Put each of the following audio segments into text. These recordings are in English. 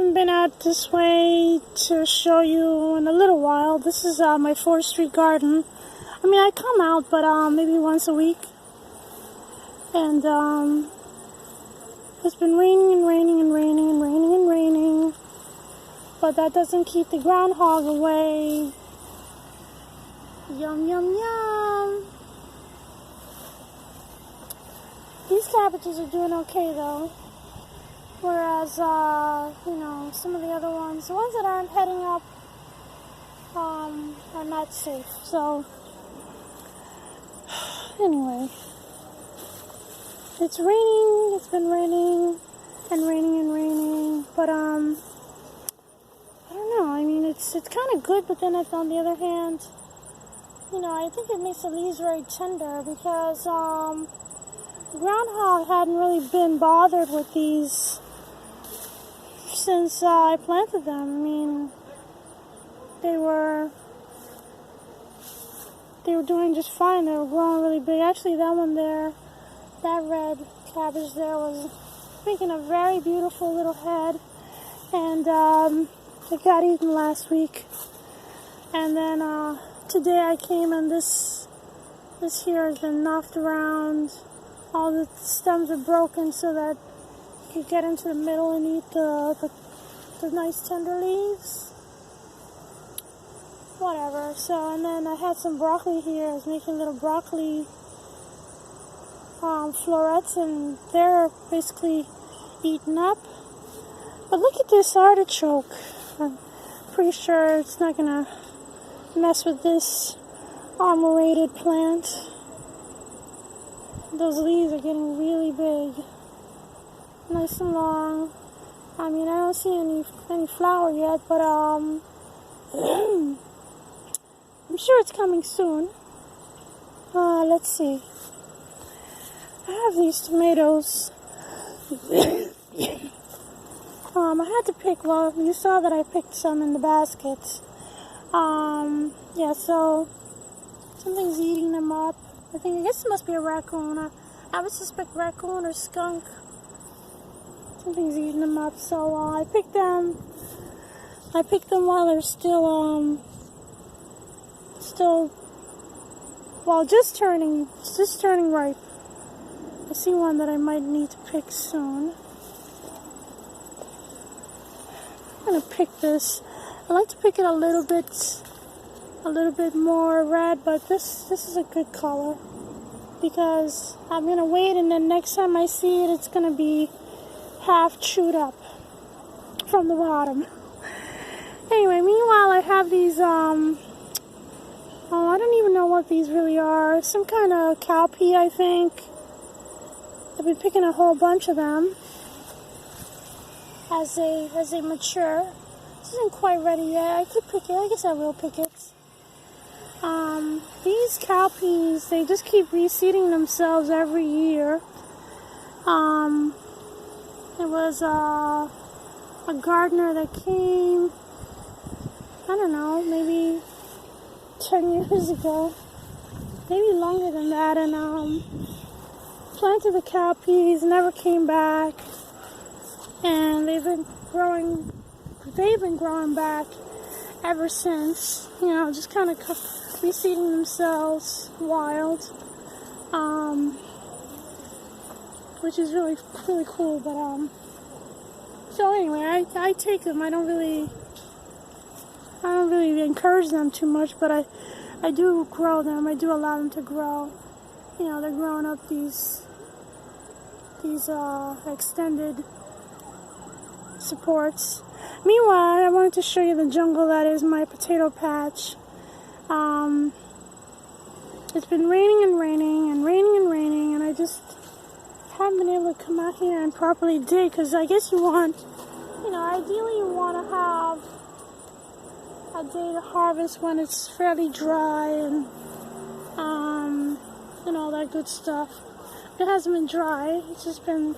haven't been out this way to show you in a little while. This is my 4th Street garden. I mean, I come out, but maybe once a week. And it's been raining and raining and raining and raining and raining. But that doesn't keep the groundhog away. Yum, yum, yum. These cabbages are doing okay, though. Whereas, you know, some of the other ones, the ones that aren't heading up, are not safe. So, anyway, it's raining. It's been raining and raining and raining. But, I don't know. I mean, it's kind of good, but then on the other hand, you know, I think it makes the leaves very tender because, the groundhog hadn't really been bothered with these since I planted them. I mean, they were doing just fine. They were growing really big. Actually, that one there, that red cabbage there was making a very beautiful little head, and it got eaten last week. And then today I came and this here has been knocked around. All the stems are broken so that you could get into the middle and eat the nice tender leaves. Whatever. So, and then I had some broccoli here. I was making little broccoli florets, and they're basically eaten up. But look at this artichoke. I'm pretty sure it's not gonna mess with this armorated plant. Those leaves are getting really big, nice and long. I mean, I don't see any flower yet, but I'm sure it's coming soon. Let's see. I have these tomatoes. I had to pick. Well, you saw that I picked some in the basket. Yeah. So something's eating them up. I guess it must be a raccoon. I would suspect raccoon or skunk. Something's eating them up. So I picked them. I picked them while they're still well, just turning ripe. I see one that I might need to pick soon. I'm gonna pick this. I like to pick it a little bit more red, but this is a good color because I'm gonna wait, and then next time I see it, it's gonna be half chewed up from the bottom. Anyway, meanwhile, I have these I don't even know what these really are. Some kind of cowpea, I think. I've been picking a whole bunch of them as they mature. This isn't quite ready yet. I could pick it. I guess I will pick it. These cowpeas, they just keep reseeding themselves every year. It was a gardener that came, I don't know, maybe 10 years ago, maybe longer than that, and planted the cowpeas, never came back, and they've been growing back ever since, you know, just kind of reseeding themselves wild, which is really, really cool. But so anyway, I take them. I don't really encourage them too much, but I do grow them. I do allow them to grow. You know, they're growing up these extended supports. Meanwhile, I wanted to show you the jungle that is my potato patch. It's been raining and raining and raining and raining, and I just haven't been able to come out here and properly dig, because I guess you want, you know, ideally you want to have a day to harvest when it's fairly dry and all that good stuff. It hasn't been dry. It's just been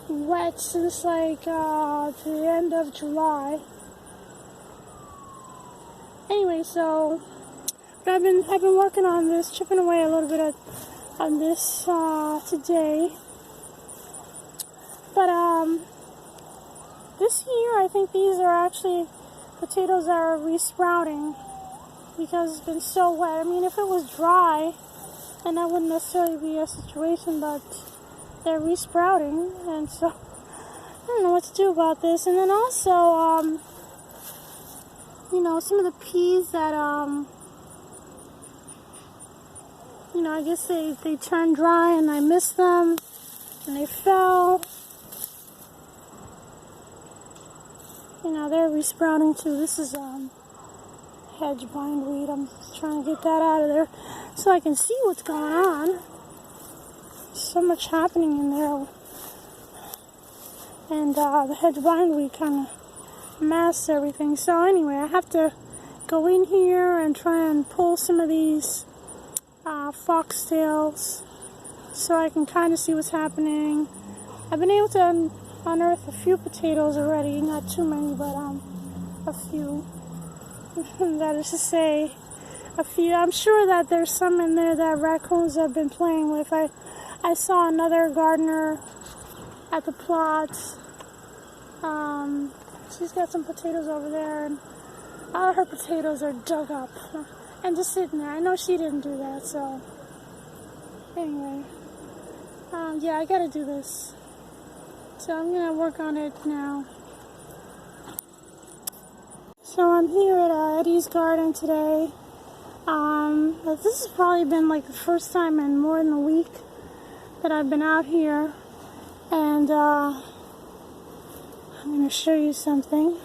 wet since like the end of July. Anyway, so I've been working on this, chipping away a little bit on this today. But this year here, I think these are actually potatoes that are resprouting because it's been so wet. I mean, if it was dry, then that wouldn't necessarily be a situation, but they're resprouting, and so I don't know what to do about this. And then also, you know, some of the peas that, you know, I guess they turned dry and I missed them and they fell. You know, they're resprouting too. This is hedge bindweed. I'm trying to get that out of there so I can see what's going on. So much happening in there. And the hedge bindweed kind of masks everything. So anyway, I have to go in here and try and pull some of these foxtails so I can kind of see what's happening. I've been able to unearth a few potatoes already, not too many, but a few. That is to say, a few. I'm sure that there's some in there that raccoons have been playing with. I saw another gardener at the plot. She's got some potatoes over there, and all her potatoes are dug up and just sitting there. I know she didn't do that, so anyway, yeah, I gotta do this. So I'm gonna work on it now. So I'm here at Eddie's garden today. This has probably been like the first time in more than a week that I've been out here, and I'm gonna show you something.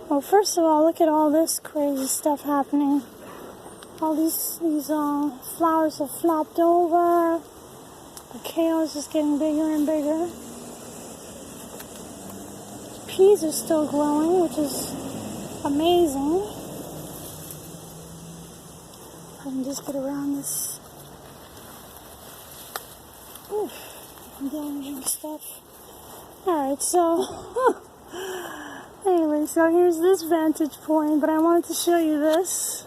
Well, first of all, look at all this crazy stuff happening. All these flowers have flopped over. The kale is just getting bigger and bigger. Peas are still growing, which is amazing. I can just get around this. Oof, I'm damaging stuff. Alright, so anyway, so here's this vantage point, but I wanted to show you this.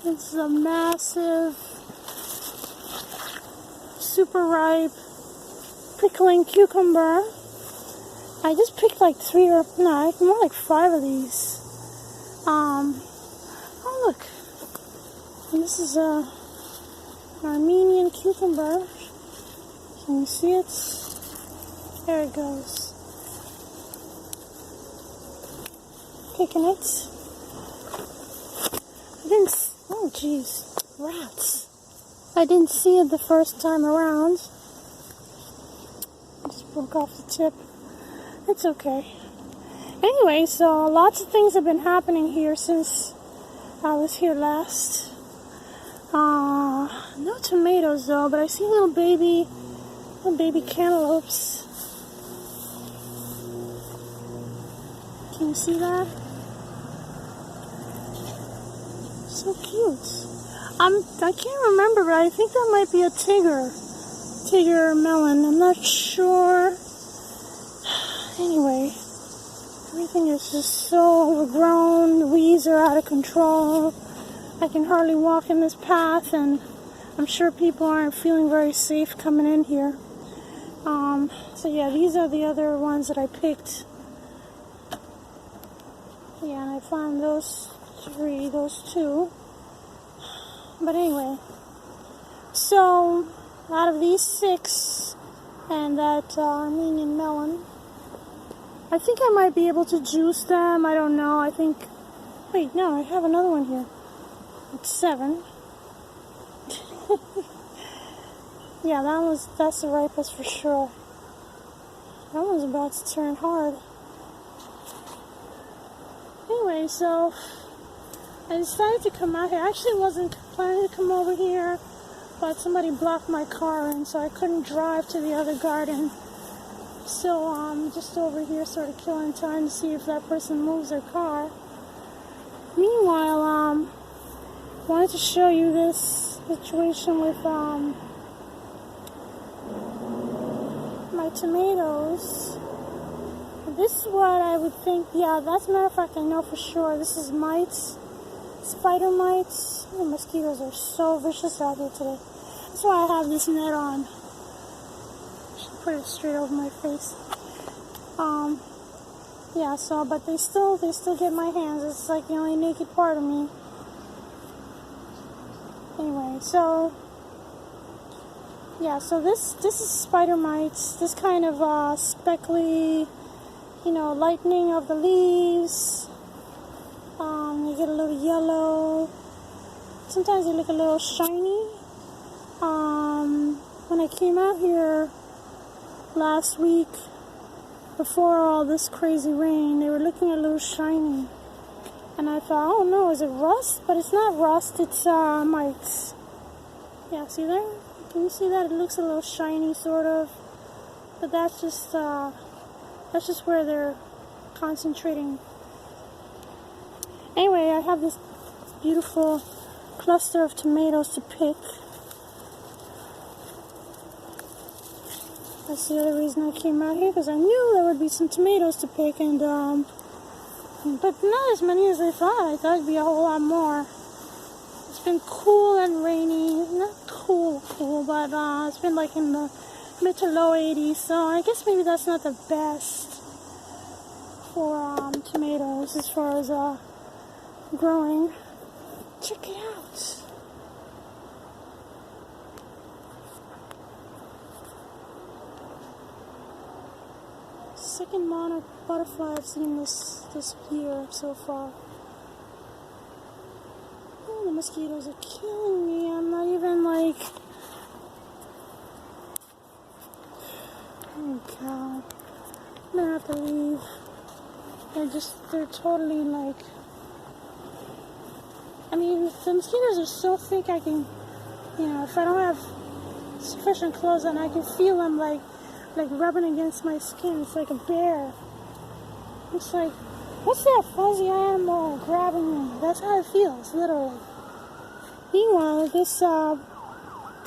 This is a massive, super ripe, prickling cucumber. I just picked like more like 5 of these. Oh look, and this is a Armenian cucumber. Can you see it? There it goes. Picking it. Oh jeez, rats. I didn't see it the first time around. Just broke off the tip. It's okay. Anyway, so lots of things have been happening here since I was here last. No tomatoes though, but I see little baby cantaloupes. Can you see that? So cute. I can't remember, but I think that might be a Tiger melon. I'm not sure. Anyway, everything is just so overgrown. The weeds are out of control. I can hardly walk in this path, and I'm sure people aren't feeling very safe coming in here. So yeah, these are the other ones that I picked. Yeah, and I found those 2. But anyway, so out of these 6 and that Armenian melon, I think I might be able to juice them. I don't know. I think. Wait, no, I have another one here. It's 7. Yeah, that's the ripest for sure. That one's about to turn hard. Anyway, so I decided to come out here. I actually wasn't planning to come over here, but somebody blocked my car in, so I couldn't drive to the other garden. So I'm just over here sort of killing time to see if that person moves their car. Meanwhile, wanted to show you this situation with my tomatoes. This is what I would think. Yeah, as a matter of fact, I know for sure. This is mites, spider mites. The mosquitoes are so vicious out here today. That's why I have this net on. put it straight over my face. Yeah, so, but they still get my hands. It's like the only naked part of me. Anyway, so, yeah, so this is spider mites. This kind of speckly, you know, lightening of the leaves. You get a little yellow. Sometimes they look a little shiny. When I came out here last week, before all this crazy rain, they were looking a little shiny. And I thought, oh no, is it rust? But it's not rust, it's mites. Yeah, see there? Can you see that? It looks a little shiny, sort of. But that's just where they're concentrating. Anyway, I have this beautiful cluster of tomatoes to pick. That's the other reason I came out here, because I knew there would be some tomatoes to pick, and but not as many as I thought. I thought it'd be a whole lot more. It's been cool and rainy. Not cool, but it's been like in the mid to low 80s, so I guess maybe that's not the best for tomatoes as far as growing. Check it out. Second monarch butterfly I've seen this year so far. Oh, the mosquitoes are killing me. I'm not even like... Oh God. I'm gonna have to leave. They're totally like... I mean, the mosquitoes are so thick I can, you know, if I don't have sufficient clothes on, I can feel them like rubbing against my skin. It's like a bear. It's like, what's that fuzzy animal grabbing me? That's how it feels, literally. Meanwhile, this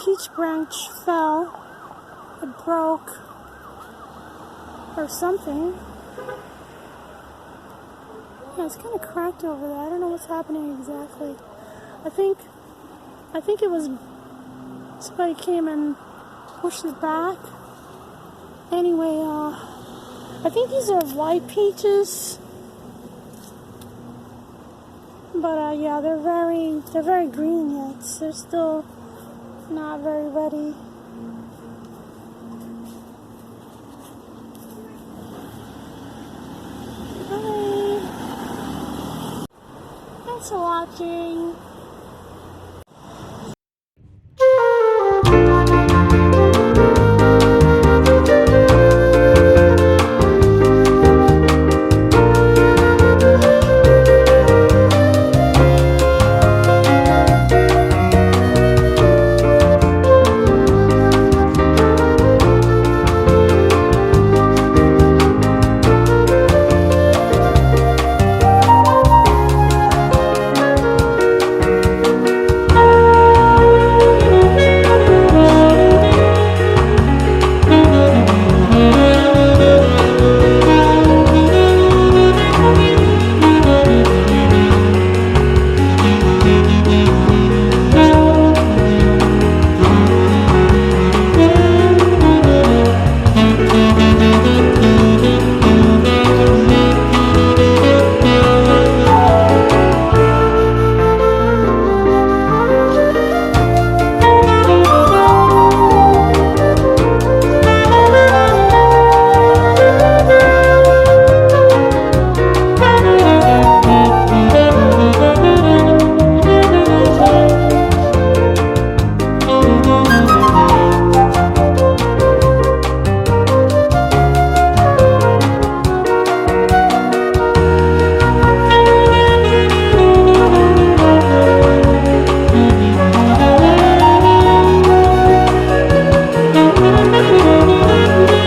peach branch fell. It broke. Or something. Yeah, it's kind of cracked over there. I don't know what's happening exactly. I think it was somebody came and pushed it back. Anyway, I think these are white peaches. But yeah, they're very green yet. They're still not very ready. Bye. Thanks for watching.